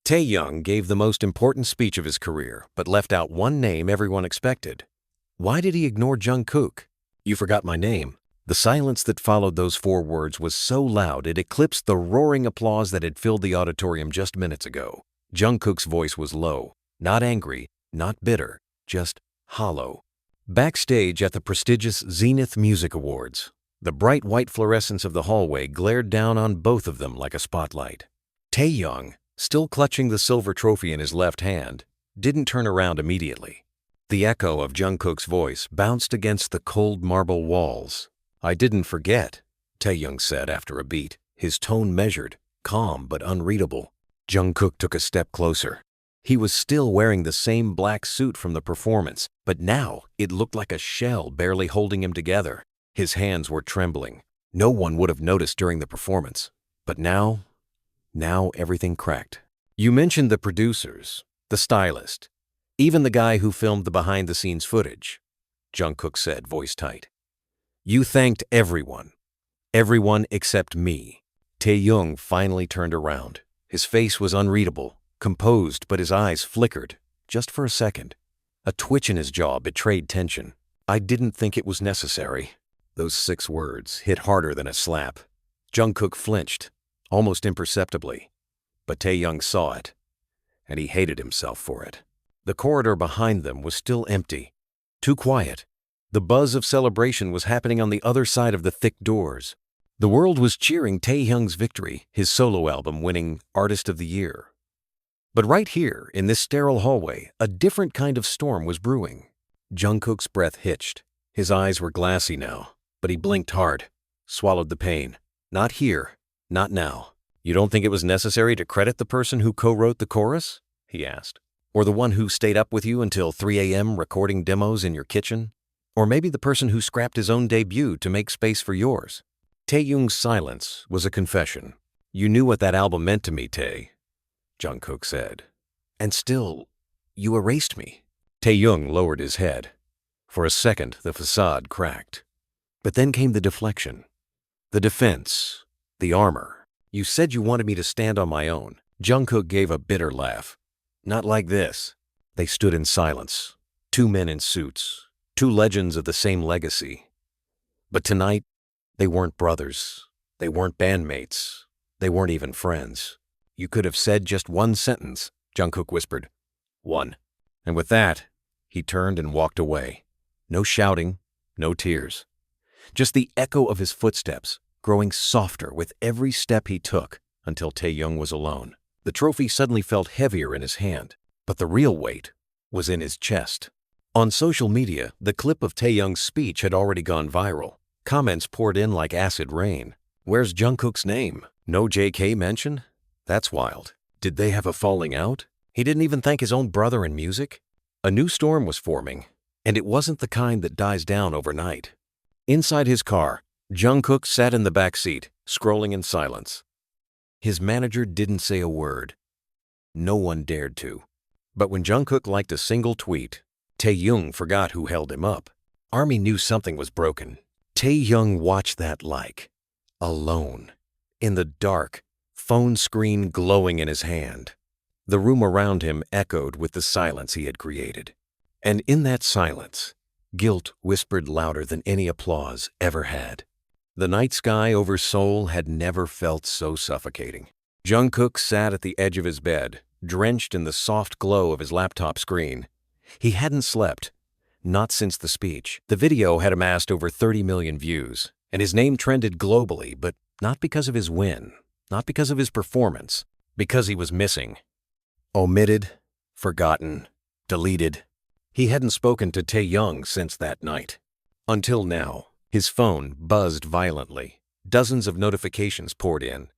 Taehyung gave the most important speech of his career, but left out one name everyone expected. Why did he ignore Jungkook? "You forgot my name." The silence that followed those 4 words was so loud it eclipsed the roaring applause that had filled the auditorium just minutes ago. Jungkook's voice was low, not angry, not bitter, just hollow. Backstage at the prestigious Zenith Music Awards, the bright white fluorescence of the hallway glared down on both of them like a spotlight. Taehyung, still clutching the silver trophy in his left hand, didn't turn around immediately. The echo of Jungkook's voice bounced against the cold marble walls. "I didn't forget," Taehyung said after a beat, his tone measured, calm but unreadable. Jungkook took a step closer. He was still wearing the same black suit from the performance, but now it looked like a shell barely holding him together. His hands were trembling. No one would have noticed during the performance, but now everything cracked. "You mentioned the producers, the stylist, even the guy who filmed the behind-the-scenes footage," Jungkook said, voice tight. "You thanked everyone except me." Taehyung finally turned around. His face was unreadable, composed, but his eyes flickered, just for a second. A twitch in his jaw betrayed tension. "I didn't think it was necessary." Those 6 words hit harder than a slap. Jungkook flinched, almost imperceptibly. But Taehyung saw it, and he hated himself for it. The corridor behind them was still empty, too quiet. The buzz of celebration was happening on the other side of the thick doors. The world was cheering Taehyung's victory, his solo album winning Artist of the Year. But right here, in this sterile hallway, a different kind of storm was brewing. Jungkook's breath hitched. His eyes were glassy now, but he blinked hard, swallowed the pain. "Not here, not now." "You don't think it was necessary to credit the person who co-wrote the chorus?" he asked. "Or the one who stayed up with you until 3 a.m. recording demos in your kitchen? Or maybe the person who scrapped his own debut to make space for yours?" Taehyung's silence was a confession. "You knew what that album meant to me, Tae," Jungkook said. "And still, you erased me." Taehyung lowered his head. For a second, the facade cracked. But then came the deflection. The defense. The armor. "You said you wanted me to stand on my own." Jungkook gave a bitter laugh. "Not like this." They stood in silence. 2 men in suits. 2 legends of the same legacy. But tonight, they weren't brothers. They weren't bandmates. They weren't even friends. "You could have said just 1 sentence, Jungkook whispered. "1. And with that, he turned and walked away. No shouting, no tears. Just the echo of his footsteps, growing softer with every step he took until Taehyung was alone. The trophy suddenly felt heavier in his hand, but the real weight was in his chest. On social media, the clip of Taehyung's speech had already gone viral. Comments poured in like acid rain. "Where's Jungkook's name? No JK mention? That's wild. Did they have a falling out? He didn't even thank his own brother in music?" A new storm was forming, and it wasn't the kind that dies down overnight. Inside his car, Jungkook sat in the back seat, scrolling in silence. His manager didn't say a word. No one dared to. But when Jungkook liked a single tweet, Taehyung forgot who held him up. ARMY knew something was broken. Taehyung watched that like, alone, in the dark, phone screen glowing in his hand. The room around him echoed with the silence he had created. And in that silence, guilt whispered louder than any applause ever had. The night sky over Seoul had never felt so suffocating. Jungkook sat at the edge of his bed, drenched in the soft glow of his laptop screen. He hadn't slept, not since the speech. The video had amassed over 30 million views, and his name trended globally, but not because of his win, not because of his performance, because he was missing. Omitted, forgotten, deleted. He hadn't spoken to Taehyung since that night. Until now, his phone buzzed violently. Dozens of notifications poured in,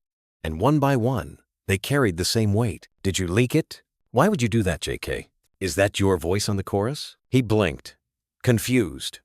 and one by one, they carried the same weight. "Did you leak it? Why would you do that, JK? Is that your voice on the chorus?" He blinked, confused,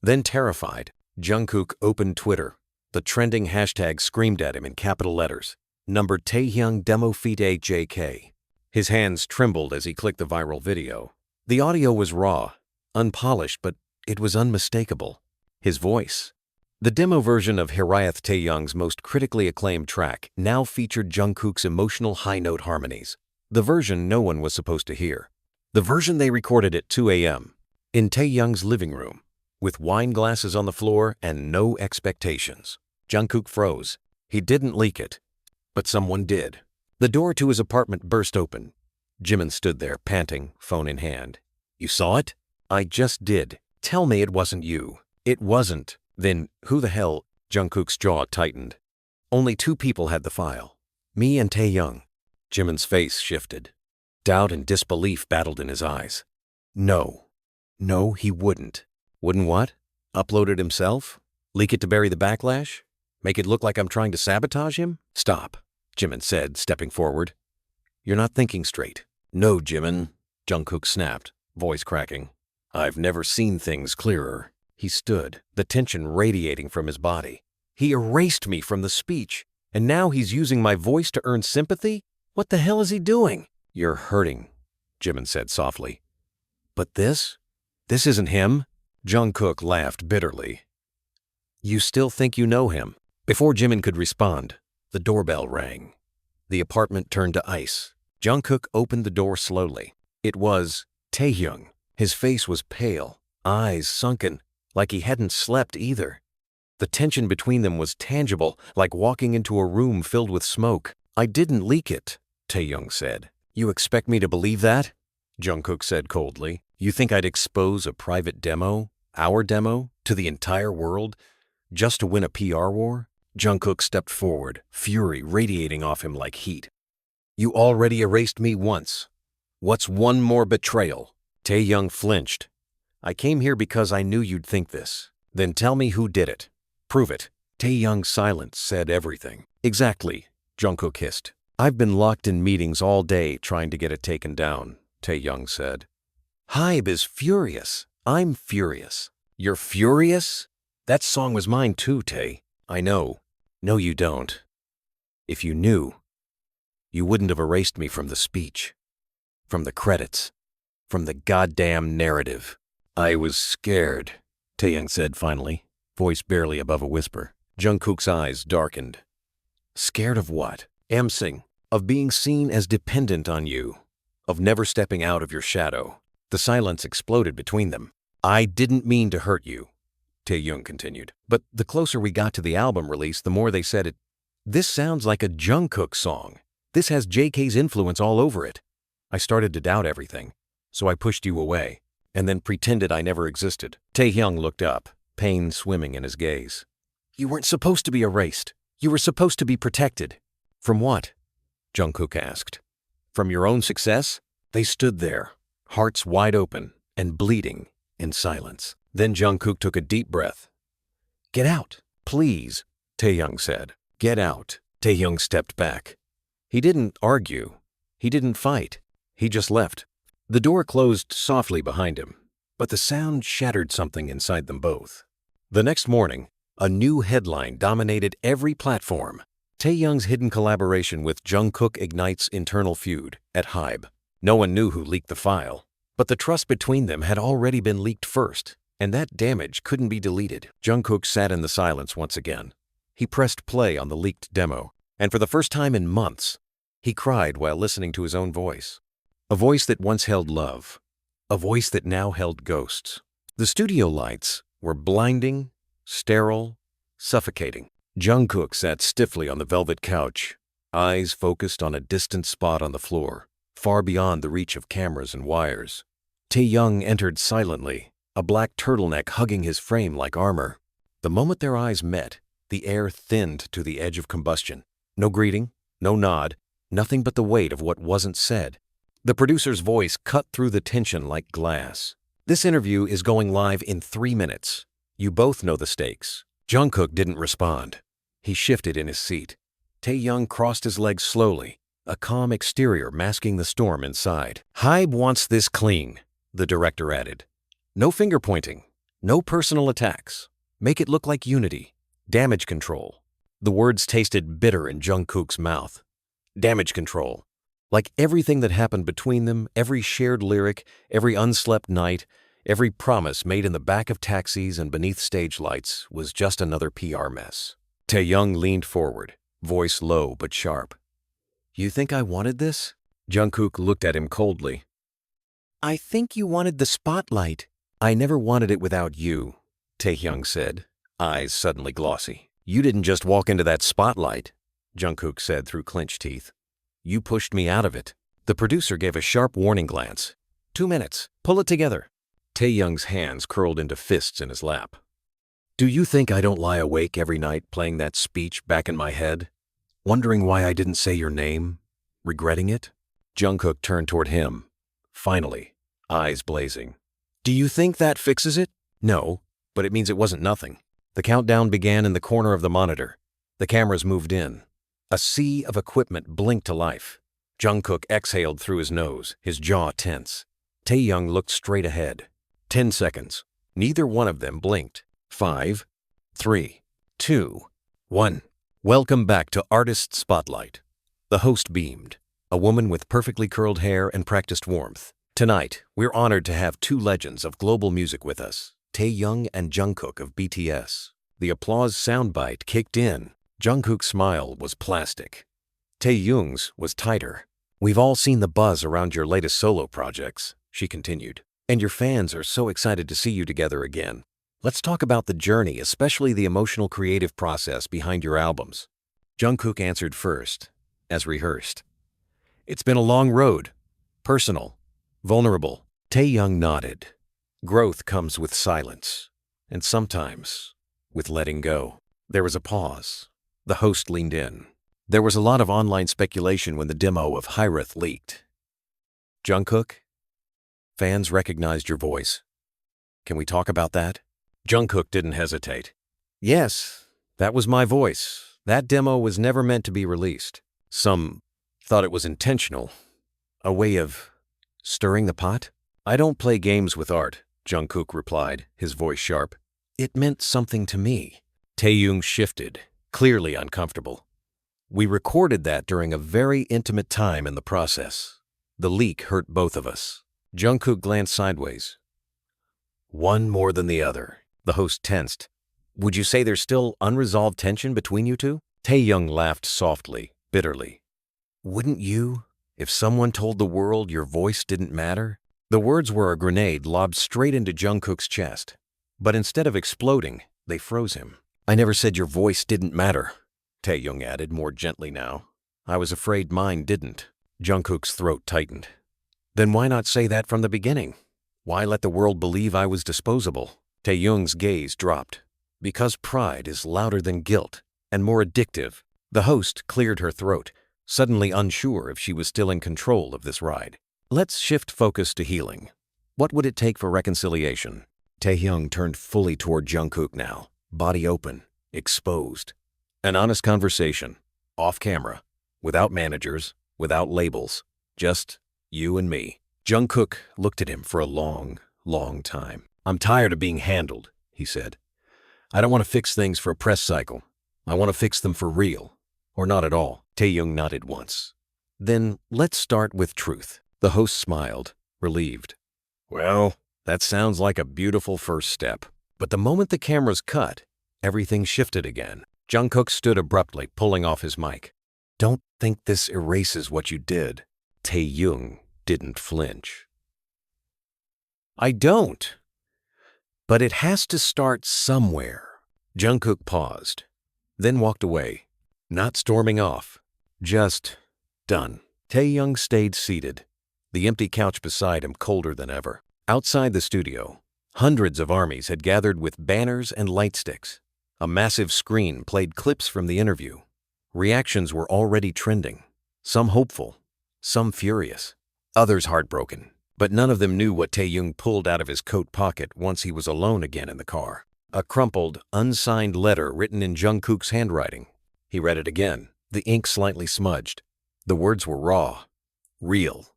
then terrified. Jungkook opened Twitter. The trending hashtag screamed at him in capital letters. Number Taehyung demo btsjk. His hands trembled as he clicked the viral video. The audio was raw, unpolished, but it was unmistakable. His voice. The demo version of Hiraeth Taehyung's most critically acclaimed track now featured Jungkook's emotional high-note harmonies. The version no one was supposed to hear. The version they recorded at 2 a.m. in Taehyung's living room, with wine glasses on the floor and no expectations. Jungkook froze. He didn't leak it, but someone did. The door to his apartment burst open. Jimin stood there, panting, phone in hand. "You saw it?" "I just did. Tell me it wasn't you." "It wasn't." "Then who the hell?" Jungkook's jaw tightened. Only two people had the file. Me and Taehyung. Jimin's face shifted. Doubt and disbelief battled in his eyes. No. No, he wouldn't. Wouldn't what? Upload it himself? Leak it to bury the backlash? Make it look like I'm trying to sabotage him? "Stop," Jimin said, stepping forward. "You're not thinking straight." "No, Jimin," Jungkook snapped, voice cracking. "I've never seen things clearer." He stood, the tension radiating from his body. He erased me from the speech, and now he's using my voice to earn sympathy? What the hell is he doing? "You're hurting," Jimin said softly. "But this isn't him?" Jungkook laughed bitterly. "You still think you know him?" Before Jimin could respond, the doorbell rang. The apartment turned to ice. Jungkook opened the door slowly. It was Taehyung. His face was pale, eyes sunken, like he hadn't slept either. The tension between them was tangible, like walking into a room filled with smoke. "I didn't leak it," Taehyung said. "You expect me to believe that?" Jungkook said coldly. "You think I'd expose a private demo, our demo, to the entire world, just to win a PR war?" Jungkook stepped forward, fury radiating off him like heat. "You already erased me once. What's one more betrayal?" Taehyung flinched. "I came here because I knew you'd think this." "Then tell me who did it. Prove it." Taehyung's silence said everything. "Exactly," Jungkook hissed. "I've been locked in meetings all day trying to get it taken down," Taehyung said. "Hybe is furious. I'm furious." "You're furious? That song was mine too, Tae." "I know." "No, you don't. If you knew, you wouldn't have erased me from the speech, from the credits, from the goddamn narrative." "I was scared," Taehyung said finally, voice barely above a whisper. Jungkook's eyes darkened. "Scared of what?" "Amsing. Of being seen as dependent on you. Of never stepping out of your shadow." The silence exploded between them. "I didn't mean to hurt you," Taehyung continued. "But the closer we got to the album release, the more they said it. This sounds like a Jungkook song. This has JK's influence all over it. I started to doubt everything, so I pushed you away, and then pretended I never existed." Taehyung looked up, pain swimming in his gaze. "You weren't supposed to be erased. You were supposed to be protected." "From what?" Jungkook asked. "From your own success?" They stood there, hearts wide open and bleeding, in silence. Then Jungkook took a deep breath. "Get out, please," Taehyung said. "Get out." Taehyung stepped back. He didn't argue. He didn't fight. He just left. The door closed softly behind him, but the sound shattered something inside them both. The next morning, a new headline dominated every platform. Taehyung's hidden collaboration with Jungkook ignites internal feud at Hybe. No one knew who leaked the file, but the trust between them had already been leaked first, and that damage couldn't be deleted. Jungkook sat in the silence once again. He pressed play on the leaked demo, and for the first time in months, he cried while listening to his own voice. A voice that once held love. A voice that now held ghosts. The studio lights were blinding, sterile, suffocating. Jungkook sat stiffly on the velvet couch, eyes focused on a distant spot on the floor, far beyond the reach of cameras and wires. Taehyung entered silently, a black turtleneck hugging his frame like armor. The moment their eyes met, the air thinned to the edge of combustion. No greeting, no nod, nothing but the weight of what wasn't said. The producer's voice cut through the tension like glass. "This interview is going live in 3 minutes. You both know the stakes." Jungkook didn't respond. He shifted in his seat. Taehyung crossed his legs slowly, a calm exterior masking the storm inside. "Hybe wants this clean," the director added. "No finger-pointing, no personal attacks. Make it look like unity, damage control." The words tasted bitter in Jungkook's mouth. Damage control. Like everything that happened between them, every shared lyric, every unslept night, every promise made in the back of taxis and beneath stage lights was just another PR mess. Taehyung leaned forward, voice low but sharp. "You think I wanted this?" Jungkook looked at him coldly. I think you wanted the spotlight. I never wanted it without you, Taehyung said, eyes suddenly glossy. You didn't just walk into that spotlight, Jungkook said through clenched teeth. You pushed me out of it. The producer gave a sharp warning glance. 2 minutes. Pull it together. Taehyung's hands curled into fists in his lap. Do you think I don't lie awake every night playing that speech back in my head? Wondering why I didn't say your name? Regretting it? Jungkook turned toward him. Finally, eyes blazing. Do you think that fixes it? No, but it means it wasn't nothing. The countdown began in the corner of the monitor. The cameras moved in. A sea of equipment blinked to life. Jungkook exhaled through his nose, his jaw tense. Taehyung looked straight ahead. 10 seconds. Neither one of them blinked. 5, 3, 2, 1. Welcome back to Artist Spotlight. The host beamed, a woman with perfectly curled hair and practiced warmth. Tonight, we're honored to have 2 legends of global music with us, Taehyung and Jungkook of BTS. The applause soundbite kicked in. Jungkook's smile was plastic. Taehyung's was tighter. We've all seen the buzz around your latest solo projects, she continued, and your fans are so excited to see you together again. Let's talk about the journey, especially the emotional creative process behind your albums. Jungkook answered first, as rehearsed. It's been a long road. Personal. Vulnerable. Taehyung nodded. Growth comes with silence, and sometimes with letting go. There was a pause. The host leaned in. There was a lot of online speculation when the demo of Hireth leaked. Jungkook? Fans recognized your voice. Can we talk about that? Jungkook didn't hesitate. Yes, that was my voice. That demo was never meant to be released. Some thought it was intentional. A way of stirring the pot? I don't play games with art, Jungkook replied, his voice sharp. It meant something to me. Taehyung shifted, clearly uncomfortable. We recorded that during a very intimate time in the process. The leak hurt both of us. Jungkook glanced sideways. One more than the other. The host tensed. Would you say there's still unresolved tension between you two? Taehyung laughed softly, bitterly. Wouldn't you, if someone told the world your voice didn't matter? The words were a grenade lobbed straight into Jungkook's chest. But instead of exploding, they froze him. I never said your voice didn't matter, Taehyung added more gently now. I was afraid mine didn't. Jungkook's throat tightened. Then why not say that from the beginning? Why let the world believe I was disposable? Taehyung's gaze dropped. Because pride is louder than guilt and more addictive. The host cleared her throat, suddenly unsure if she was still in control of this ride. Let's shift focus to healing. What would it take for reconciliation? Taehyung turned fully toward Jungkook now, body open, exposed. An honest conversation, off camera, without managers, without labels, just you and me. Jungkook looked at him for a long, long time. I'm tired of being handled, he said. I don't want to fix things for a press cycle. I want to fix them for real, or not at all. Taehyung nodded once. Then let's start with truth. The host smiled, relieved. Well, that sounds like a beautiful first step. But the moment the cameras cut, everything shifted again. Jungkook stood abruptly, pulling off his mic. Don't think this erases what you did. Taehyung didn't flinch. I don't. But it has to start somewhere. Jungkook paused, then walked away, not storming off, just done. Taehyung stayed seated, the empty couch beside him colder than ever. Outside the studio, hundreds of armies had gathered with banners and light sticks. A massive screen played clips from the interview. Reactions were already trending, some hopeful, some furious, others heartbroken. But none of them knew what Taehyung pulled out of his coat pocket once he was alone again in the car. A crumpled, unsigned letter written in Jungkook's handwriting. He read it again, the ink slightly smudged. The words were raw, real,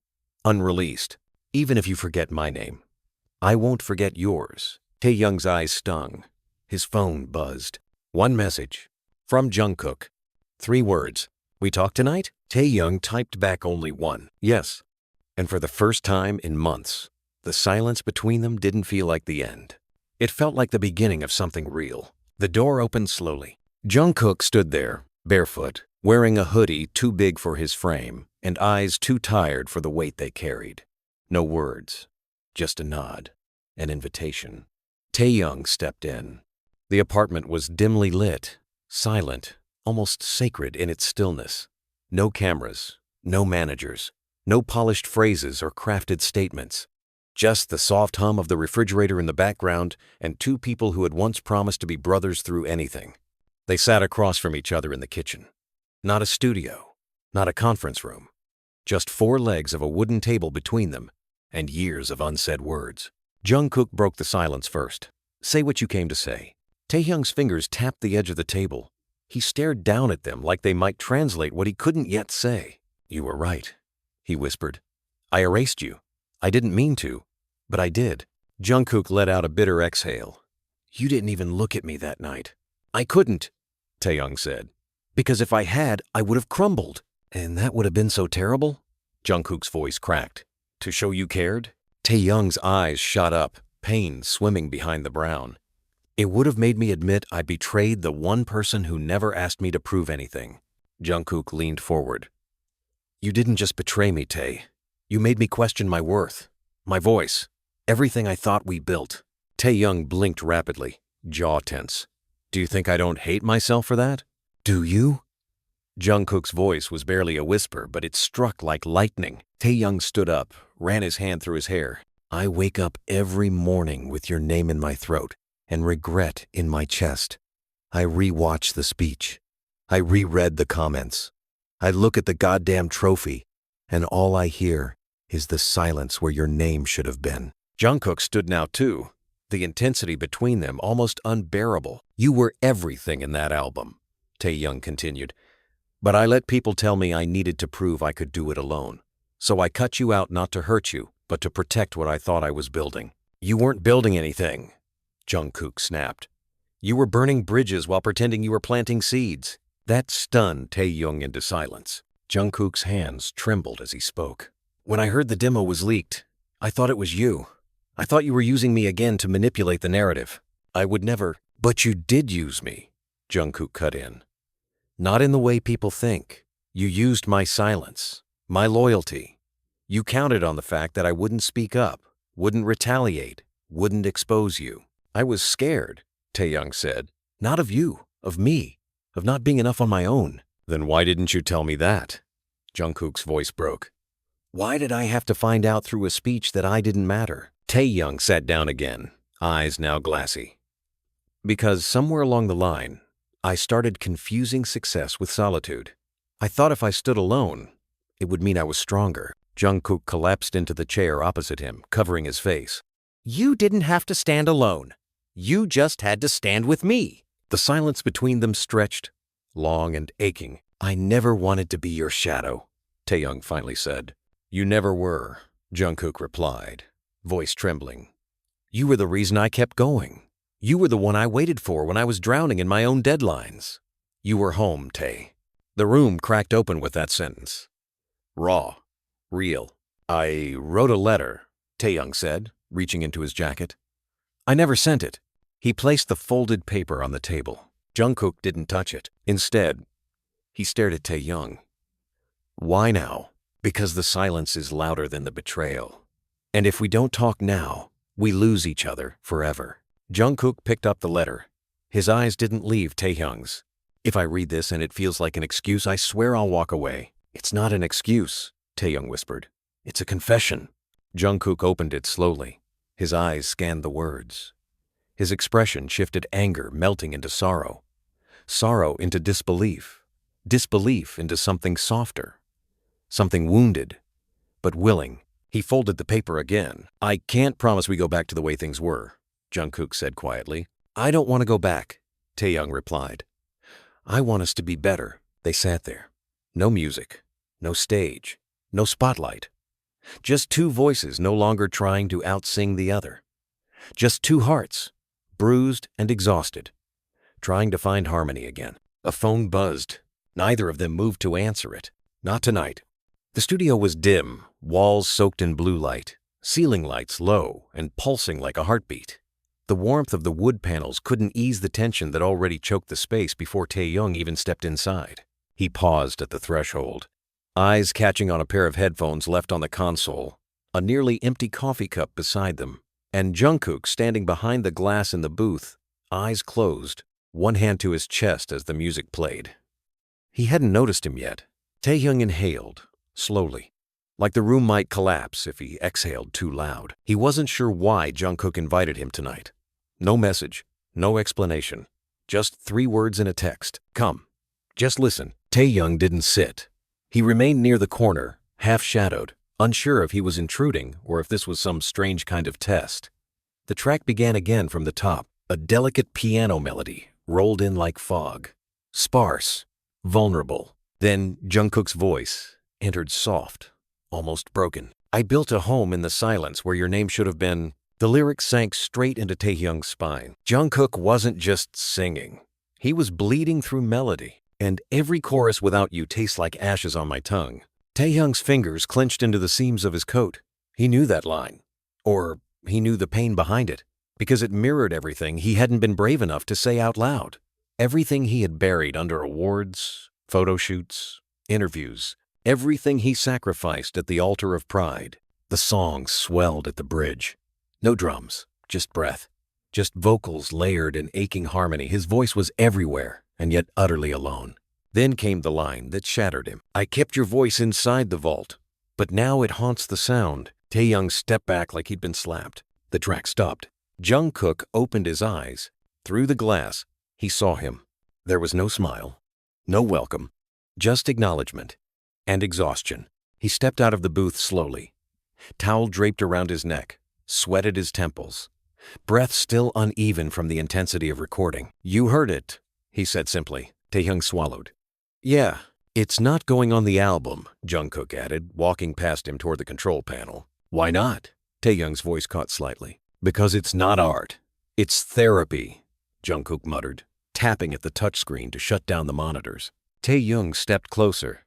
unreleased. Even if you forget my name, I won't forget yours. Taehyung's eyes stung. His phone buzzed. One message. From Jungkook. 3 words. We talk tonight? Taehyung typed back only one. Yes. And for the first time in months, the silence between them didn't feel like the end. It felt like the beginning of something real. The door opened slowly. Jungkook stood there, barefoot, wearing a hoodie too big for his frame, and eyes too tired for the weight they carried. No words, just a nod, an invitation. Taehyung stepped in. The apartment was dimly lit, silent, almost sacred in its stillness. No cameras, no managers, no polished phrases or crafted statements. Just the soft hum of the refrigerator in the background and two people who had once promised to be brothers through anything. They sat across from each other in the kitchen. Not a studio, not a conference room. Just four legs of a wooden table between them and years of unsaid words. Jungkook broke the silence first. Say what you came to say. Taehyung's fingers tapped the edge of the table. He stared down at them like they might translate what he couldn't yet say. You were right, he whispered. I erased you. I didn't mean to, but I did. Jungkook let out a bitter exhale. You didn't even look at me that night. I couldn't, Taehyung said. Because if I had, I would have crumbled. And that would have been so terrible? Jungkook's voice cracked. To show you cared? Taehyung's eyes shot up, pain swimming behind the brown. It would have made me admit I betrayed the one person who never asked me to prove anything. Jungkook leaned forward. You didn't just betray me, Tae. You made me question my worth, my voice, everything I thought we built. Taehyung blinked rapidly, jaw tense. Do you think I don't hate myself for that? Do you? Jungkook's voice was barely a whisper, but it struck like lightning. Taehyung stood up, ran his hand through his hair. I wake up every morning with your name in my throat and regret in my chest. I re-watch the speech. I reread the comments. I look at the goddamn trophy, and all I hear is the silence where your name should have been. Jungkook stood now too, the intensity between them almost unbearable. You were everything in that album, Taehyung continued. But I let people tell me I needed to prove I could do it alone. So I cut you out not to hurt you, but to protect what I thought I was building. You weren't building anything, Jungkook snapped. You were burning bridges while pretending you were planting seeds. That stunned Taehyung into silence. Jungkook's hands trembled as he spoke. When I heard the demo was leaked, I thought it was you. I thought you were using me again to manipulate the narrative. I would never. But you did use me, Jungkook cut in. Not in the way people think. You used my silence, my loyalty. You counted on the fact that I wouldn't speak up, wouldn't retaliate, wouldn't expose you. I was scared, Taehyung said. Not of you, of me, of not being enough on my own. Then why didn't you tell me that? Jungkook's voice broke. Why did I have to find out through a speech that I didn't matter? Taehyung sat down again, eyes now glassy. Because somewhere along the line, I started confusing success with solitude. I thought if I stood alone, it would mean I was stronger. Jungkook collapsed into the chair opposite him, covering his face. You didn't have to stand alone. You just had to stand with me. The silence between them stretched, long and aching. I never wanted to be your shadow, Taehyung finally said. You never were, Jungkook replied, voice trembling. You were the reason I kept going. You were the one I waited for when I was drowning in my own deadlines. You were home, Tae. The room cracked open with that sentence. Raw. Real. I wrote a letter, Taehyung said, reaching into his jacket. I never sent it. He placed the folded paper on the table. Jungkook didn't touch it. Instead, he stared at Taehyung. Why now? Because the silence is louder than the betrayal. And if we don't talk now, we lose each other forever. Jungkook picked up the letter. His eyes didn't leave Taehyung's. If I read this and it feels like an excuse, I swear I'll walk away. It's not an excuse, Taehyung whispered. It's a confession. Jungkook opened it slowly. His eyes scanned the words. His expression shifted anger melting into sorrow. Sorrow into disbelief. Disbelief into something softer. Something wounded, but willing. He folded the paper again. I can't promise we go back to the way things were, Jungkook said quietly. I don't want to go back, Taehyung replied. I want us to be better. They sat there. No music, no stage, no spotlight. Just two voices no longer trying to outsing the other. Just two hearts, bruised and exhausted, trying to find harmony again. A phone buzzed. Neither of them moved to answer it. Not tonight. The studio was dim, walls soaked in blue light, ceiling lights low and pulsing like a heartbeat. The warmth of the wood panels couldn't ease the tension that already choked the space before Taehyung even stepped inside. He paused at the threshold. eyes catching on a pair of headphones left on the console, a nearly empty coffee cup beside them, and Jungkook standing behind the glass in the booth, eyes closed, one hand to his chest as the music played. He hadn't noticed him yet. Taehyung inhaled, slowly, like the room might collapse if he exhaled too loud. He wasn't sure why Jungkook invited him tonight. No message, no explanation, just 3 words in a text. Come, just listen. Taehyung didn't sit. He remained near the corner, half-shadowed, unsure if he was intruding or if this was some strange kind of test. The track began again from the top. A delicate piano melody rolled in like fog, sparse, vulnerable. Then Jungkook's voice entered soft, almost broken. I built a home in the silence where your name should have been. The lyrics sank straight into Taehyung's spine. Jungkook wasn't just singing. He was bleeding through melody. And every chorus without you tastes like ashes on my tongue. Taehyung's fingers clenched into the seams of his coat. He knew that line. Or he knew the pain behind it, because it mirrored everything he hadn't been brave enough to say out loud. Everything he had buried under awards, photo shoots, interviews, everything he sacrificed at the altar of pride. The song swelled at the bridge. No drums, just breath, just vocals layered in aching harmony. His voice was everywhere, and yet utterly alone. Then came the line that shattered him. I kept your voice inside the vault, but now it haunts the sound. Taehyung stepped back like he'd been slapped. The track stopped. Jungkook opened his eyes. Through the glass, he saw him. There was no smile, no welcome, just acknowledgement and exhaustion. He stepped out of the booth slowly. Towel draped around his neck, sweat at his temples, breath still uneven from the intensity of recording. You heard it, he said simply. Taehyung swallowed. Yeah, it's not going on the album, Jungkook added, walking past him toward the control panel. Why not? Taehyung's voice caught slightly. Because it's not art. It's therapy, Jungkook muttered, tapping at the touchscreen to shut down the monitors. Taehyung stepped closer.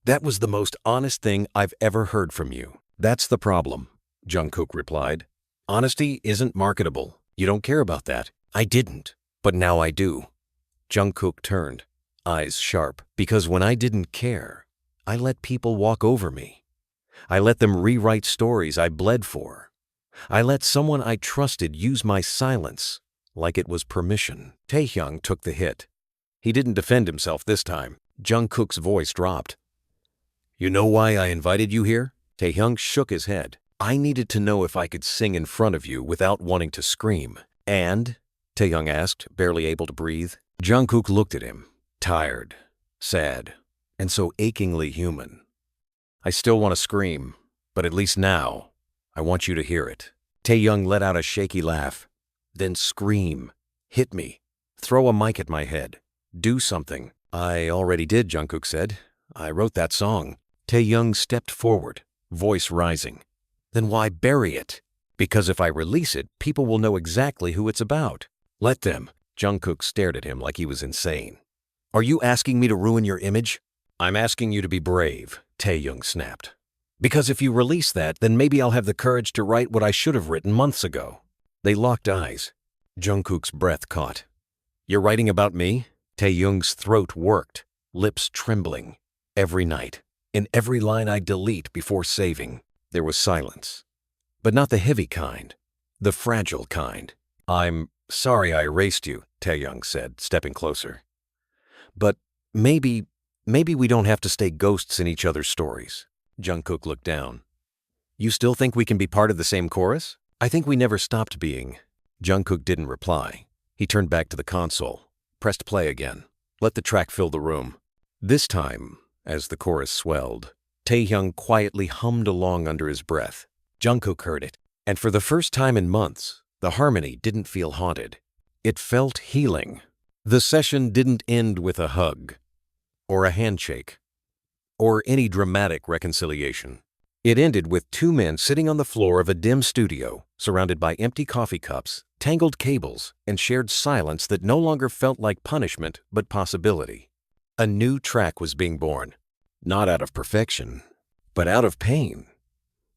That was the most honest thing I've ever heard from you. That's the problem, Jungkook replied. Honesty isn't marketable. You don't care about that. I didn't, but now I do. Jungkook turned, eyes sharp. Because when I didn't care, I let people walk over me. I let them rewrite stories I bled for. I let someone I trusted use my silence like it was permission. Taehyung took the hit. He didn't defend himself this time. Jungkook's voice dropped. You know why I invited you here? Taehyung shook his head. I needed to know if I could sing in front of you without wanting to scream. And? Taehyung asked, barely able to breathe. Jungkook looked at him, tired, sad, and so achingly human. I still want to scream, but at least now, I want you to hear it. Taehyung let out a shaky laugh. Then scream. Hit me. Throw a mic at my head. Do something. I already did, Jungkook said. I wrote that song. Taehyung stepped forward, voice rising. Then why bury it? Because if I release it, people will know exactly who it's about. Let them. Jungkook stared at him like he was insane. Are you asking me to ruin your image? I'm asking you to be brave, Taehyung snapped. Because if you release that, then maybe I'll have the courage to write what I should have written months ago. They locked eyes. Jungkook's breath caught. You're writing about me? Taehyung's throat worked, lips trembling. Every night, in every line I'd delete before saving, there was silence. But not the heavy kind, the fragile kind. I'm sorry I erased you, Taehyung said, stepping closer. But maybe we don't have to stay ghosts in each other's stories. Jungkook looked down. You still think we can be part of the same chorus? I think we never stopped being. Jungkook didn't reply. He turned back to the console, pressed play again, let the track fill the room. This time, as the chorus swelled, Taehyung quietly hummed along under his breath. Jungkook heard it, and for the first time in months, the harmony didn't feel haunted. It felt healing. The session didn't end with a hug, or a handshake, or any dramatic reconciliation. It ended with 2 men sitting on the floor of a dim studio, surrounded by empty coffee cups, tangled cables, and shared silence that no longer felt like punishment but possibility. A new track was being born, not out of perfection, but out of pain.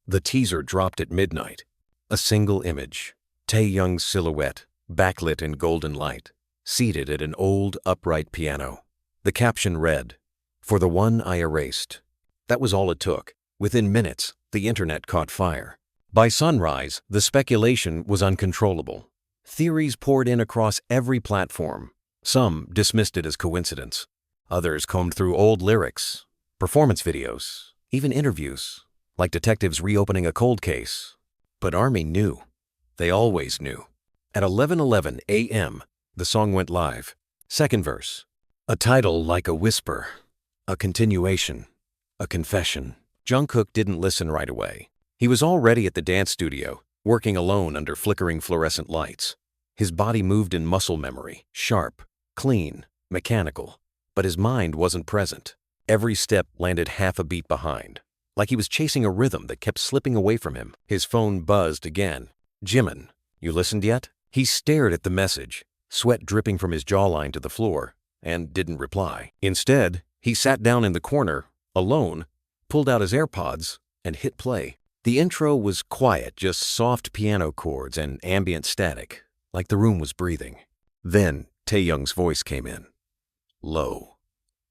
The teaser dropped at midnight. A single image, Taehyung's silhouette, backlit in golden light, seated at an old, upright piano. The caption read, For the one I erased, That was all it took. Within minutes, the internet caught fire. By sunrise, the speculation was uncontrollable. Theories poured in across every platform. Some dismissed it as coincidence. Others combed through old lyrics, performance videos, even interviews, like detectives reopening a cold case. But ARMY knew. They always knew. At 11:11 a.m., the song went live. Second verse. A title like a whisper. A continuation. A confession. Jungkook didn't listen right away. He was already at the dance studio, working alone under flickering fluorescent lights. His body moved in muscle memory, sharp, clean, mechanical. But his mind wasn't present. Every step landed half a beat behind, like he was chasing a rhythm that kept slipping away from him. His phone buzzed again. Jimin, you listened yet? He stared at the message, sweat dripping from his jawline to the floor, and didn't reply. Instead, he sat down in the corner, alone, pulled out his AirPods, and hit play. The intro was quiet, just soft piano chords and ambient static, like the room was breathing. Then Taehyung's voice came in. Low,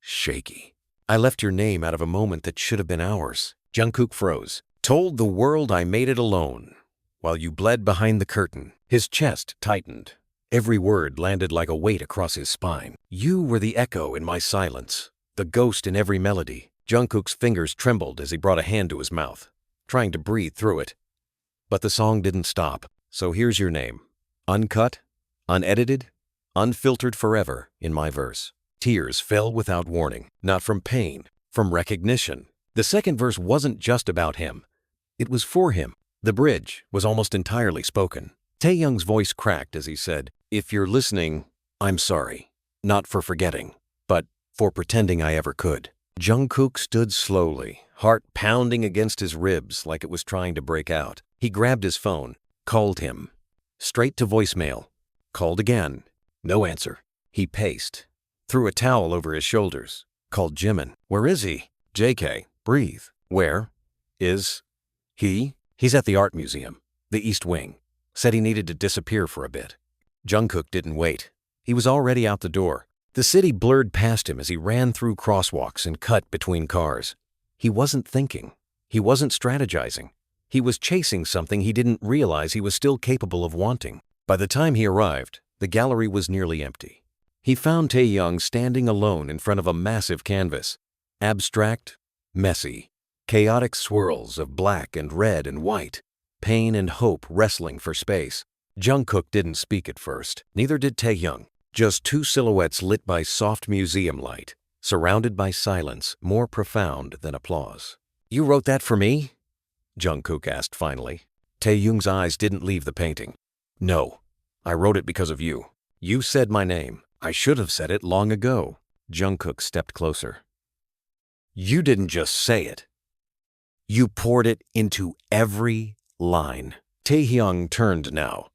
shaky. I left your name out of a moment that should have been ours. Jungkook froze. Told the world I made it alone, while you bled behind the curtain. His chest tightened. Every word landed like a weight across his spine. You were the echo in my silence, the ghost in every melody. Jungkook's fingers trembled as he brought a hand to his mouth, trying to breathe through it. But the song didn't stop. So here's your name. Uncut, unedited, unfiltered forever in my verse. Tears fell without warning, not from pain, from recognition. The second verse wasn't just about him. It was for him. The bridge was almost entirely spoken. Taehyung's voice cracked as he said, if you're listening, I'm sorry. Not for forgetting, but for pretending I ever could. Jungkook stood slowly, heart pounding against his ribs like it was trying to break out. He grabbed his phone, called him. Straight to voicemail. Called again. No answer. He paced. Threw a towel over his shoulders. Called Jimin. Where is he? JK. Breathe. Where is he? He's at the art museum, the East Wing. Said he needed to disappear for a bit. Jungkook didn't wait. He was already out the door. The city blurred past him as he ran through crosswalks and cut between cars. He wasn't thinking. He wasn't strategizing. He was chasing something he didn't realize he was still capable of wanting. By the time he arrived, the gallery was nearly empty. He found Taehyung standing alone in front of a massive canvas. Abstract, messy, chaotic swirls of black and red and white, pain and hope wrestling for space. Jungkook didn't speak at first, neither did Taehyung. Just two silhouettes lit by soft museum light, surrounded by silence more profound than applause. You wrote that for me? Jungkook asked finally. Taehyung's eyes didn't leave the painting. No, I wrote it because of you. You said my name. I should have said it long ago. Jungkook stepped closer. You didn't just say it. You poured it into every line. Taehyung turned now.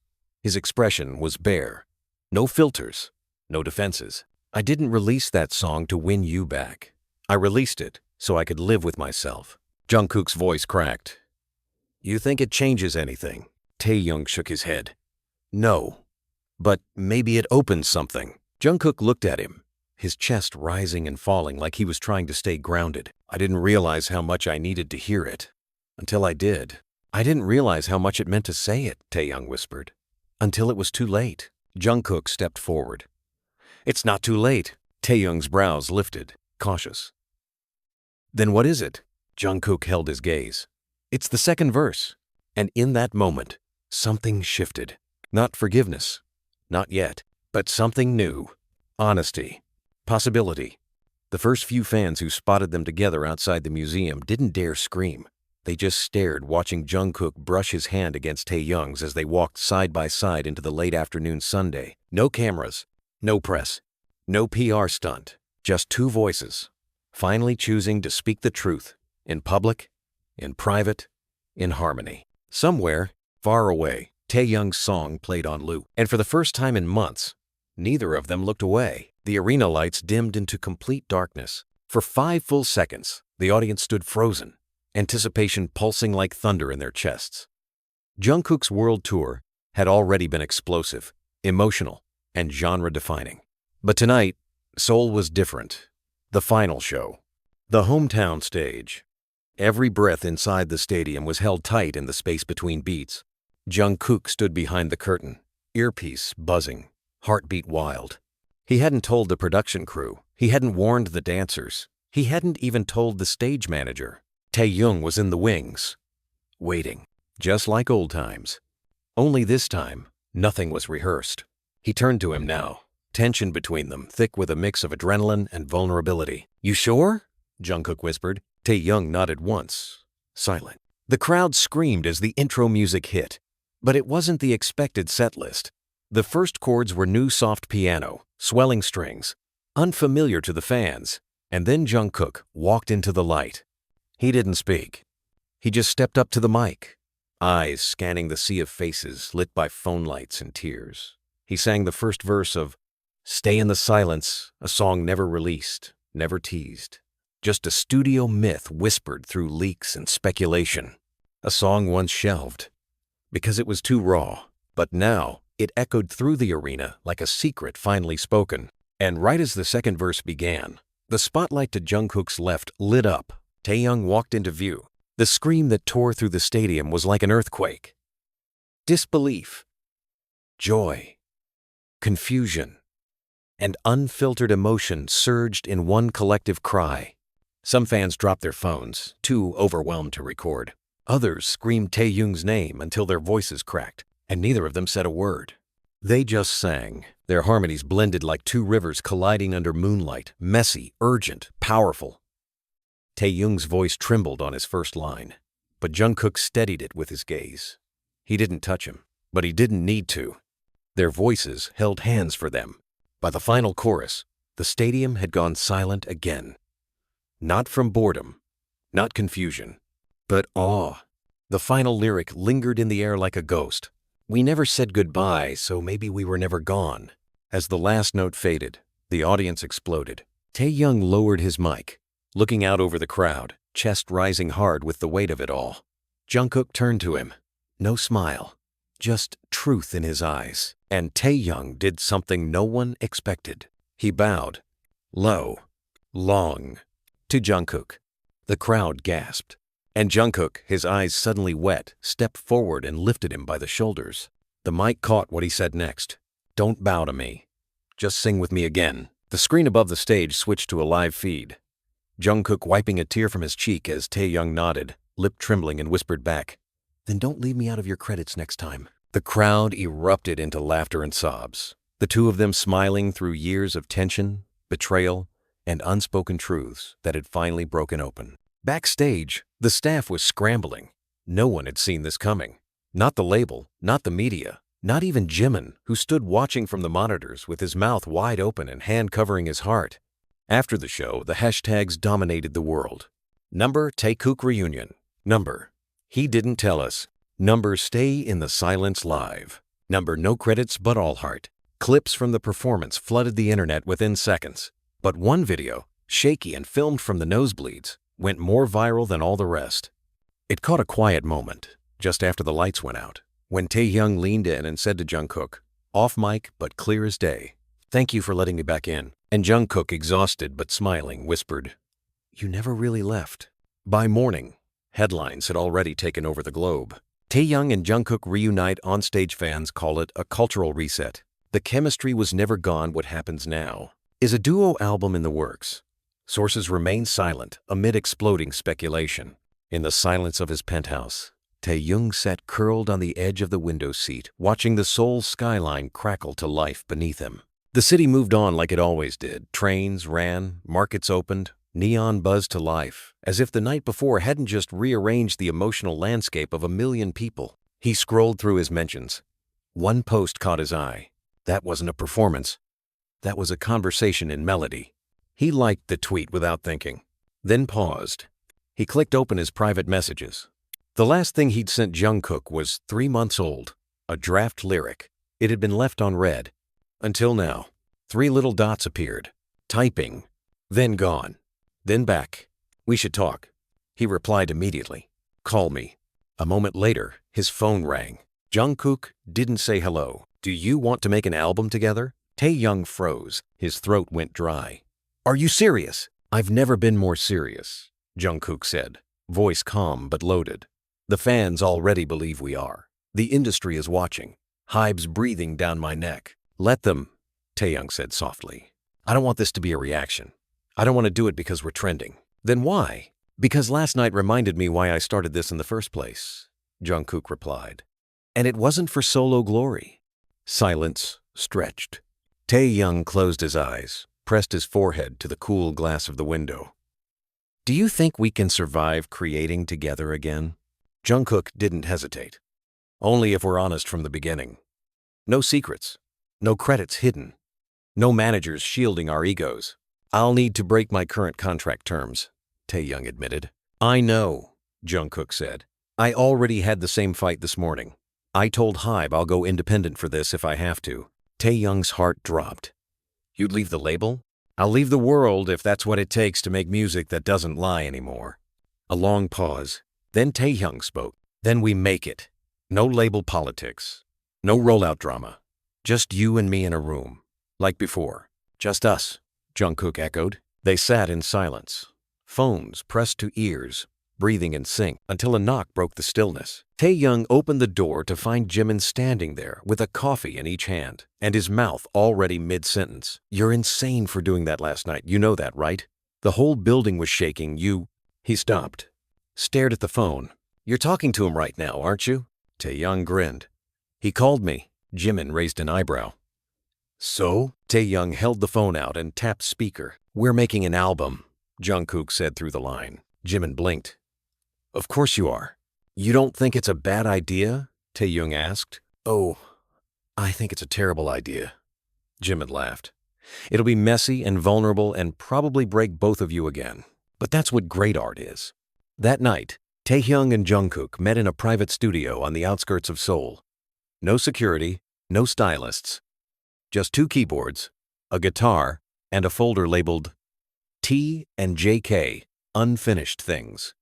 His expression was bare. No filters, no defenses. I didn't release that song to win you back. I released it so I could live with myself. Jungkook's voice cracked. You think it changes anything? Taehyung shook his head. No, but maybe it opens something. Jungkook looked at him, his chest rising and falling like he was trying to stay grounded. I didn't realize how much I needed to hear it. Until I did. I didn't realize how much it meant to say it, Taehyung whispered. Until it was too late. Jungkook stepped forward. It's not too late. Taehyung's brows lifted, cautious. Then what is it? Jungkook held his gaze. It's the second verse. And in that moment, something shifted. Not forgiveness. Not yet. But something new. Honesty. Possibility. The first few fans who spotted them together outside the museum didn't dare scream. They just stared, watching Jungkook brush his hand against Taehyung's as they walked side by side into the late afternoon Sunday. No cameras, no press, no PR stunt, just two voices, finally choosing to speak the truth, in public, in private, in harmony. Somewhere, far away, Taehyung's song played on loop, and for the first time in months, neither of them looked away. The arena lights dimmed into complete darkness. For 5 full seconds, the audience stood frozen, anticipation pulsing like thunder in their chests. Jungkook's world tour had already been explosive, emotional, and genre-defining. But tonight, Seoul was different. The final show. The hometown stage. Every breath inside the stadium was held tight in the space between beats. Jungkook stood behind the curtain, earpiece buzzing, heartbeat wild. He hadn't told the production crew. He hadn't warned the dancers. He hadn't even told the stage manager. Taehyung was in the wings, waiting, just like old times. Only this time, nothing was rehearsed. He turned to him now, tension between them, thick with a mix of adrenaline and vulnerability. "You sure?" Jungkook whispered. Taehyung nodded once, silent. The crowd screamed as the intro music hit, but it wasn't the expected set list. The first chords were new soft piano, swelling strings, unfamiliar to the fans, and then Jungkook walked into the light. He didn't speak. He just stepped up to the mic, eyes scanning the sea of faces lit by phone lights and tears. He sang the first verse of "Stay in the Silence," a song never released, never teased. Just a studio myth whispered through leaks and speculation. A song once shelved because it was too raw, but now it echoed through the arena like a secret finally spoken. And right as the second verse began, the spotlight to Jungkook's left lit up. Taehyung walked into view. The scream that tore through the stadium was like an earthquake. Disbelief, joy, confusion, and unfiltered emotion surged in one collective cry. Some fans dropped their phones, too overwhelmed to record. Others screamed Taehyung's name until their voices cracked, and neither of them said a word. They just sang. Their harmonies blended like two rivers colliding under moonlight, messy, urgent, powerful. Taehyung's voice trembled on his first line, but Jungkook steadied it with his gaze. He didn't touch him, but he didn't need to. Their voices held hands for them. By the final chorus, the stadium had gone silent again. Not from boredom, not confusion, but awe. The final lyric lingered in the air like a ghost. "We never said goodbye, so maybe we were never gone." As the last note faded, the audience exploded. Taehyung lowered his mic, looking out over the crowd, chest rising hard with the weight of it all. Jungkook turned to him. No smile, just truth in his eyes. And Taehyung did something no one expected. He bowed, low, long, to Jungkook. The crowd gasped. And Jungkook, his eyes suddenly wet, stepped forward and lifted him by the shoulders. The mic caught what he said next. "Don't bow to me. Just sing with me again." The screen above the stage switched to a live feed. Jungkook wiping a tear from his cheek as Taehyung nodded, lip trembling, and whispered back, "Then don't leave me out of your credits next time." The crowd erupted into laughter and sobs, the two of them smiling through years of tension, betrayal, and unspoken truths that had finally broken open. Backstage, the staff was scrambling. No one had seen this coming. Not the label, not the media, not even Jimin, who stood watching from the monitors with his mouth wide open and hand covering his heart. After the show, the hashtags dominated the world. Number taekook reunion. Number he didn't tell us. Number stay in the silence live. Number no credits but all heart. Clips from the performance flooded the internet within seconds. But one video, shaky and filmed from the nosebleeds, went more viral than all the rest. It caught a quiet moment, just after the lights went out, when Taehyung leaned in and said to Jungkook, off mic but clear as day, "Thank you for letting me back in." And Jungkook, exhausted but smiling, whispered, "You never really left." By morning, headlines had already taken over the globe. Taehyung and Jungkook reunite. On-stage fans call it a cultural reset. The chemistry was never gone. What happens now? Is a duo album in the works? Sources remain silent amid exploding speculation. In the silence of his penthouse, Taehyung sat curled on the edge of the window seat, watching the Seoul skyline crackle to life beneath him. The city moved on like it always did. Trains ran, markets opened, neon buzzed to life, as if the night before hadn't just rearranged the emotional landscape of a million people. He scrolled through his mentions. One post caught his eye. That wasn't a performance. That was a conversation in melody. He liked the tweet without thinking, then paused. He clicked open his private messages. The last thing he'd sent Jungkook was 3 months old, a draft lyric. It had been left unread. Until now, 3 little dots appeared. Typing, then gone, then back. "We should talk." He replied immediately. "Call me." A moment later, his phone rang. Jungkook didn't say hello. "Do you want to make an album together?" Taehyung froze. His throat went dry. "Are you serious?" "I've never been more serious," Jungkook said. voice calm but loaded. The fans already believe we are. The industry is watching. Hype's breathing down my neck. Let them, Taehyung said softly. I don't want this to be a reaction. I don't want to do it because we're trending. Then why? Because last night reminded me why I started this in the first place, Jungkook replied. And it wasn't for solo glory. Silence stretched. Taehyung closed his eyes, pressed his forehead to the cool glass of the window. Do you think we can survive creating together again? Jungkook didn't hesitate. Only if we're honest from the beginning. No secrets. No credits hidden. No managers shielding our egos. I'll need to break my current contract terms, Taehyung admitted. I know, Jungkook said. I already had the same fight this morning. I told Hybe I'll go independent for this if I have to. Taehyung's heart dropped. You'd leave the label? I'll leave the world if that's what it takes to make music that doesn't lie anymore. A long pause. Then Taehyung spoke. Then we make it. No label politics. No rollout drama. Just you and me in a room. Like before. Just us, Jungkook echoed. They sat in silence. Phones pressed to ears, breathing in sync, until a knock broke the stillness. Taehyung opened the door to find Jimin standing there with a coffee in each hand, and his mouth already mid-sentence. You're insane for doing that last night, you know that, right? The whole building was shaking, He stopped, stared at the phone. You're talking to him right now, aren't you? Taehyung grinned. He called me. Jimin raised an eyebrow. So? Taehyung held the phone out and tapped speaker. We're making an album, Jungkook said through the line. Jimin blinked. Of course you are. You don't think it's a bad idea? Taehyung asked. Oh, I think it's a terrible idea. Jimin laughed. It'll be messy and vulnerable and probably break both of you again. But that's what great art is. That night, Taehyung and Jungkook met in a private studio on the outskirts of Seoul. No security, no stylists. Just two keyboards, a guitar, and a folder labeled T&JK, Unfinished Things.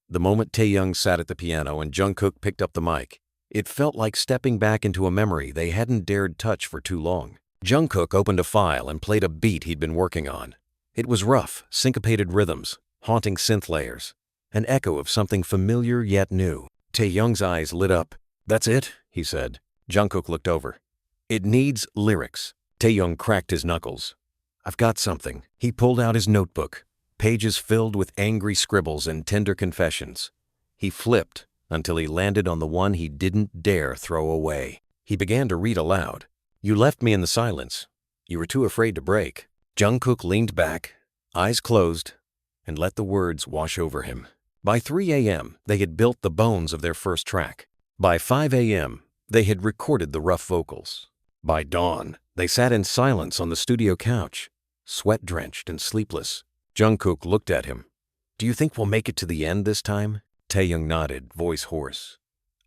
The moment Taehyung sat at the piano and Jungkook picked up the mic, it felt like stepping back into a memory they hadn't dared touch for too long. Jungkook opened a file and played a beat he'd been working on. It was rough, syncopated rhythms, haunting synth layers, an echo of something familiar yet new. Taehyung's eyes lit up. That's it, he said. Jungkook looked over. It needs lyrics. Taehyung cracked his knuckles. I've got something. He pulled out his notebook, pages filled with angry scribbles and tender confessions. He flipped until he landed on the one he didn't dare throw away. He began to read aloud. You left me in the silence. You were too afraid to break. Jungkook leaned back, eyes closed, and let the words wash over him. By 3 a.m., they had built the bones of their first track. By 5 a.m., they had recorded the rough vocals. By dawn, they sat in silence on the studio couch, sweat-drenched and sleepless. Jungkook looked at him. Do you think we'll make it to the end this time? Taehyung nodded, voice hoarse.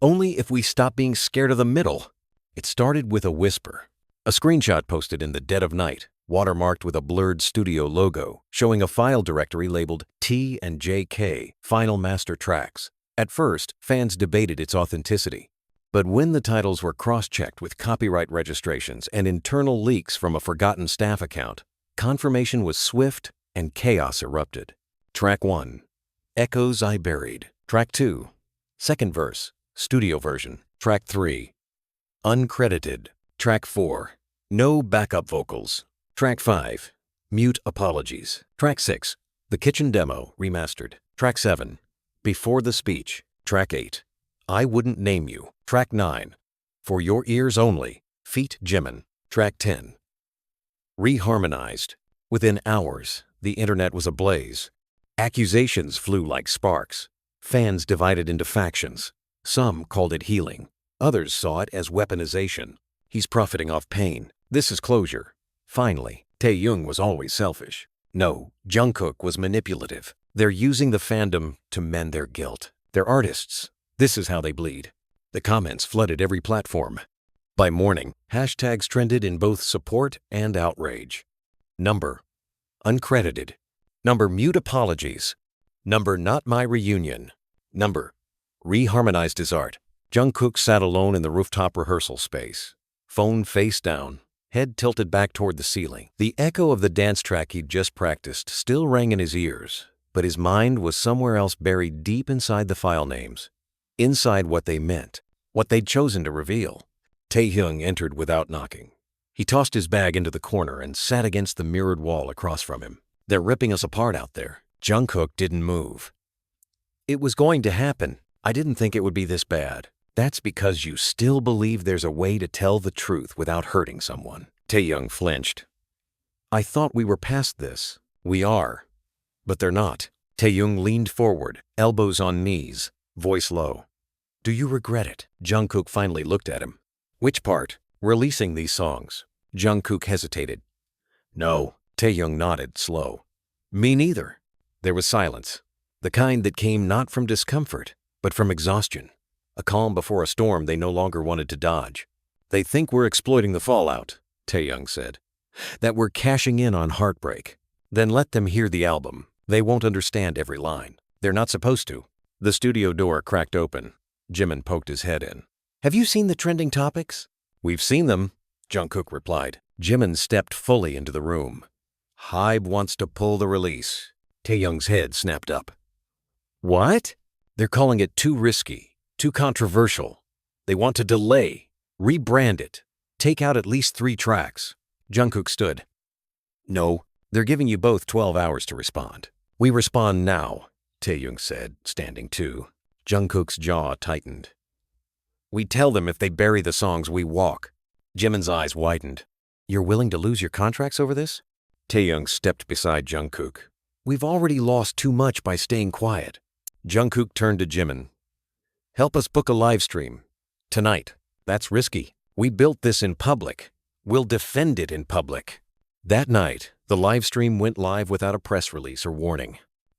Only if we stop being scared of the middle. It started with a whisper. A screenshot posted in the dead of night, watermarked with a blurred studio logo, showing a file directory labeled T&JK, Final Master Tracks. At first, fans debated its authenticity. But when the titles were cross-checked with copyright registrations and internal leaks from a forgotten staff account, confirmation was swift and chaos erupted. Track 1. Echoes I Buried. Track 2. Second verse. Studio version. Track 3. Uncredited. Track 4. No backup vocals. Track 5. Mute Apologies. Track 6. The Kitchen Demo, remastered. Track 7. Before the Speech. Track 8. I Wouldn't Name You. Track 9. For Your Ears Only. Feat. Jimin. Track 10. Reharmonized. Within hours, the internet was ablaze. Accusations flew like sparks. Fans divided into factions. Some called it healing. Others saw it as weaponization. He's profiting off pain. This is closure. Finally, Taehyung was always selfish. No, Jungkook was manipulative. They're using the fandom to mend their guilt. They're artists. This is how they bleed. The comments flooded every platform. By morning, hashtags trended in both support and outrage. Number: uncredited. Number: mute apologies. Number: not my reunion. Number: reharmonized as art. Jungkook sat alone in the rooftop rehearsal space. Phone face down, head tilted back toward the ceiling. The echo of the dance track he'd just practiced still rang in his ears. but his mind was somewhere else, buried deep inside the file names, inside what they meant, what they'd chosen to reveal. Taehyung entered without knocking. He tossed his bag into the corner and sat against the mirrored wall across from him. "They're ripping us apart out there." Jungkook didn't move. "It was going to happen. I didn't think it would be this bad." "That's because you still believe there's a way to tell the truth without hurting someone." Taehyung flinched. "I thought we were past this." "We are, but they're not." Taehyung leaned forward, elbows on knees, voice low. "Do you regret it?" Jungkook finally looked at him. "Which part?" "Releasing these songs." Jungkook hesitated. "No." Taehyung nodded, slow. "Me neither." There was silence, the kind that came not from discomfort, but from exhaustion. A calm before a storm they no longer wanted to dodge. "They think we're exploiting the fallout," Taehyung said. "That we're cashing in on heartbreak. Then let them hear the album. They won't understand every line. They're not supposed to." The studio door cracked open. Jimin poked his head in. "Have you seen the trending topics?" "We've seen them," Jungkook replied. Jimin stepped fully into the room. "Hybe wants to pull the release." Taehyung's head snapped up. "What?" "They're calling it too risky, too controversial. They want to delay, rebrand it, take out at least 3 tracks. Jungkook stood. "No, they're giving you both 12 hours to respond." "We respond now," Taehyung said, standing too. Jungkook's jaw tightened. "We tell them if they bury the songs, we walk." Jimin's eyes widened. "You're willing to lose your contracts over this?" Taehyung stepped beside Jungkook. "We've already lost too much by staying quiet." Jungkook turned to Jimin. "Help us book a live stream. Tonight. That's risky. We built this in public. We'll defend it in public." That night, the live stream went live without a press release or warning.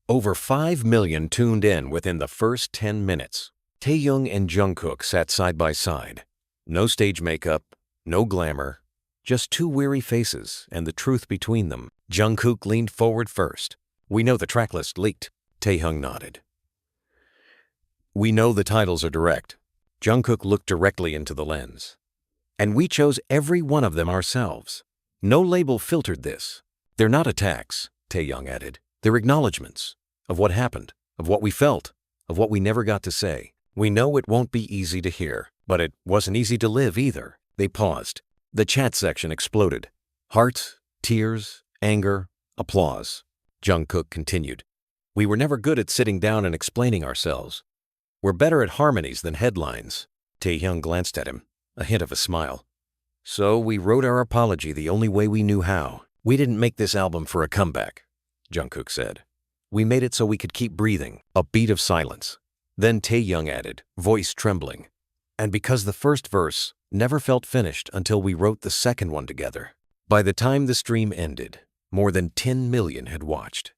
Over 5 million tuned in within the first 10 minutes. Taehyung and Jungkook sat side by side. No stage makeup, no glamour, just 2 weary faces and the truth between them. Jungkook leaned forward first. "We know the tracklist leaked." Taehyung nodded. "We know the titles are direct." Jungkook looked directly into the lens. "And we chose every one of them ourselves. No label filtered this." "They're not attacks," Taehyung added. "They're acknowledgments of what happened, of what we felt, of what we never got to say. We know it won't be easy to hear, but it wasn't easy to live either." They paused. The chat section exploded. Hearts, tears, anger, applause. Jungkook continued. "We were never good at sitting down and explaining ourselves. We're better at harmonies than headlines." Taehyung glanced at him, a hint of a smile. "So we wrote our apology the only way we knew how. We didn't make this album for a comeback," Jungkook said. "We made it so we could keep breathing." A beat of silence. Then Taehyung added, voice trembling. "And because the first verse never felt finished until we wrote the second one together." By the time the stream ended, more than 10 million had watched.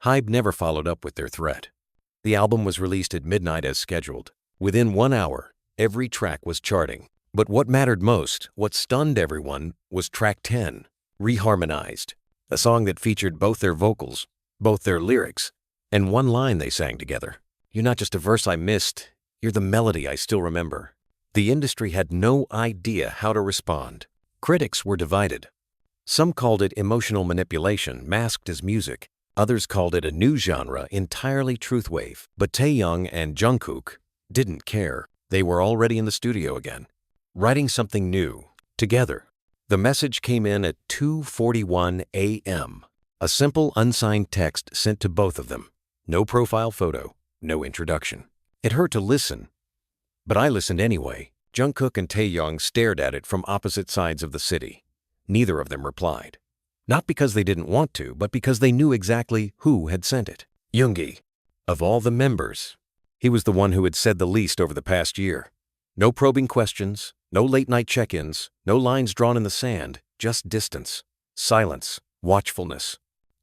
Hybe never followed up with their threat. The album was released at midnight as scheduled. Within 1 hour, every track was charting. But what mattered most, what stunned everyone, was track 10, Reharmonized, a song that featured both their vocals, both their lyrics, and one line they sang together. "You're not just a verse I missed, you're the melody I still remember." The industry had no idea how to respond. Critics were divided. Some called it emotional manipulation masked as music. Others called it a new genre, entirely truthwave. But Taehyung and Jungkook didn't care. They were already in the studio again, writing something new, together. The message came in at 2:41 a.m. A simple, unsigned text sent to both of them. No profile photo, no introduction. It hurt to listen, but I listened anyway. Jungkook and Taehyung stared at it from opposite sides of the city. Neither of them replied. Not because they didn't want to, but because they knew exactly who had sent it. Yoongi. Of all the members, he was the one who had said the least over the past year. No probing questions, no late-night check-ins, no lines drawn in the sand, just distance, silence, watchfulness.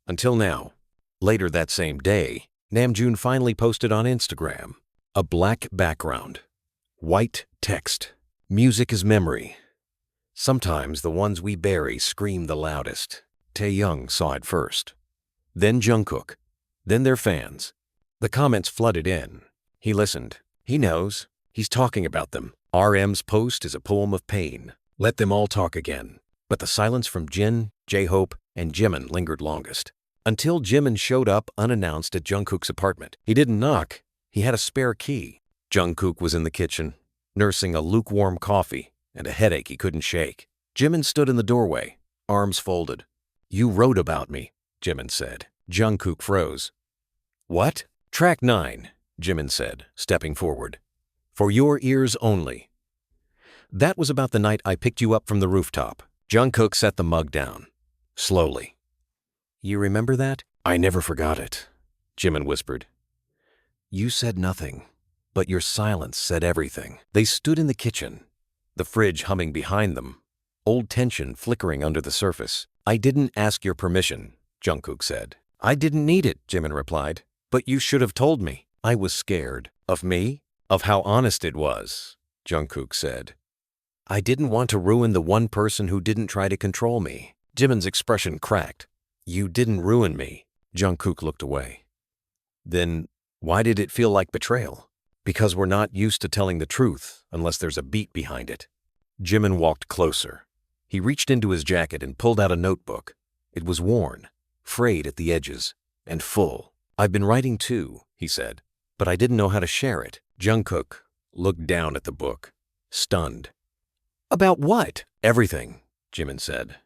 Until now. Later that same day, Namjoon finally posted on Instagram. A black background. White text. "Music is memory. Sometimes the ones we bury scream the loudest." Taehyung saw it first. Then Jungkook. Then their fans. The comments flooded in. He listened. He knows. He's talking about them. RM's post is a poem of pain. Let them all talk again. But the silence from Jin, J-Hope, and Jimin lingered longest. Until Jimin showed up unannounced at Jungkook's apartment. He didn't knock. He had a spare key. Jungkook was in the kitchen, nursing a lukewarm coffee and a headache he couldn't shake. Jimin stood in the doorway, arms folded. "You wrote about me," Jimin said. Jungkook froze. "What?" "Track 9, Jimin said, stepping forward. "For your ears only. That was about the night I picked you up from the rooftop." Jungkook set the mug down, slowly. "You remember that?" "I never forgot it," Jimin whispered. "You said nothing, but your silence said everything." They stood in the kitchen, the fridge humming behind them, old tension flickering under the surface. "I didn't ask your permission," Jungkook said. "I didn't need it," Jimin replied. "But you should have told me." "I was scared." "Of me?" "Of how honest it was," Jungkook said. "I didn't want to ruin the one person who didn't try to control me." Jimin's expression cracked. "You didn't ruin me." Jungkook looked away. "Then why did it feel like betrayal?" "Because we're not used to telling the truth unless there's a beat behind it." Jimin walked closer. He reached into his jacket and pulled out a notebook. It was worn, frayed at the edges, and full. "I've been writing too," he said, "but I didn't know how to share it." Jungkook looked down at the book, stunned. "About what?" "Everything," Jimin said.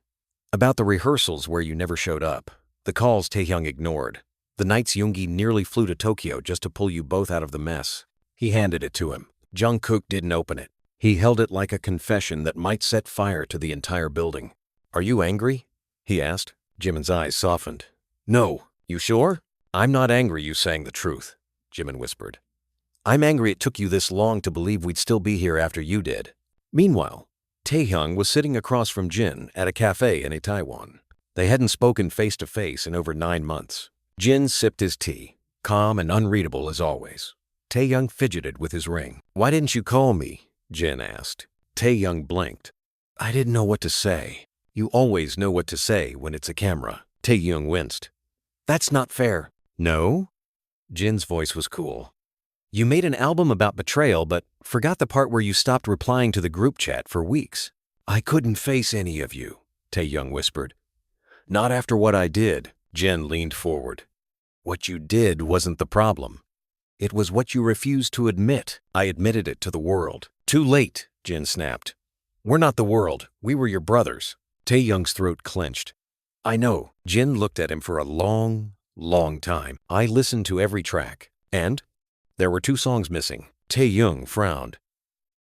"About the rehearsals where you never showed up, the calls Taehyung ignored, the nights Yoongi nearly flew to Tokyo just to pull you both out of the mess." He handed it to him. Jungkook didn't open it. He held it like a confession that might set fire to the entire building. "Are you angry?" he asked. Jimin's eyes softened. "No." "You sure?" "I'm not angry you saying the truth," Jimin whispered. "I'm angry it took you this long to believe we'd still be here after you did." Meanwhile, Taehyung was sitting across from Jin at a cafe in Itaewon. They hadn't spoken face-to-face in over 9 months. Jin sipped his tea, calm and unreadable as always. Taehyung fidgeted with his ring. "Why didn't you call me?" Jin asked. Taehyung blinked. "I didn't know what to say." "You always know what to say when it's a camera." Taehyung winced. "That's not fair." "No?" Jin's voice was cool. "You made an album about betrayal, but forgot the part where you stopped replying to the group chat for weeks." "I couldn't face any of you," Taehyung whispered. "Not after what I did." Jin leaned forward. "What you did wasn't the problem. It was what you refused to admit." "I admitted it to the world." "Too late," Jin snapped. "We're not the world. We were your brothers." Taehyung's throat clenched. "I know." Jin looked at him for a long, long time. "I listened to every track. And there were 2 songs missing." Taehyung frowned.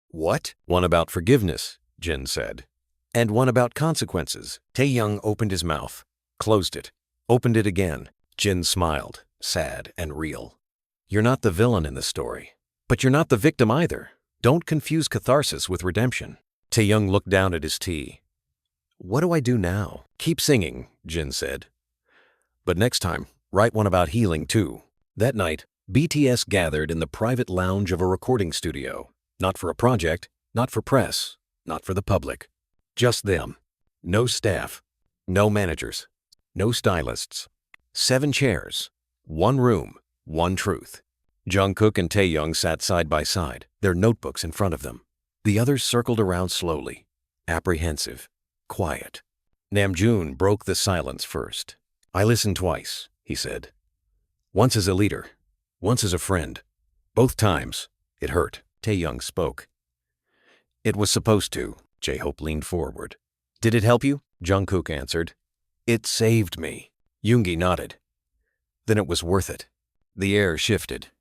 "What?" "One about forgiveness," Jin said. "And one about consequences." Taehyung opened his mouth, closed it, opened it again. Jin smiled, sad and real. "You're not the villain in the story, but you're not the victim either. Don't confuse catharsis with redemption." Taehyung looked down at his tea. "What do I do now?" "Keep singing," Jin said. "But next time, write one about healing too." That night, BTS gathered in the private lounge of a recording studio. Not for a project, not for press, not for the public. Just them. No staff, no managers, no stylists. 7 chairs, 1 room, 1 truth. Jungkook and Taehyung sat side by side, their notebooks in front of them. The others circled around slowly, apprehensive, quiet. Namjoon broke the silence first. "I listened twice," he said. "Once as a leader, once as a friend. Both times, it hurt." Taehyung spoke. "It was supposed to." J-Hope leaned forward. "Did it help you?" Jungkook answered. "It saved me." Yoongi nodded. "Then it was worth it." The air shifted.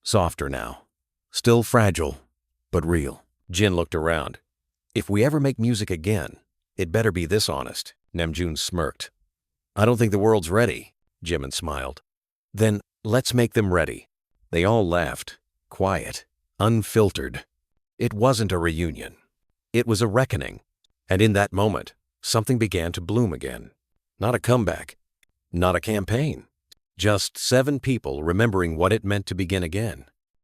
Softer now. Still fragile, but real. Jin looked around. "If we ever make music again, it better be this honest." Namjoon smirked. "I don't think the world's ready," Jimin smiled. "Then let's make them ready." They all laughed, quiet, unfiltered. It wasn't a reunion. It was a reckoning. And in that moment, something began to bloom again. Not a comeback, not a campaign. Just 7 people remembering what it meant to begin again.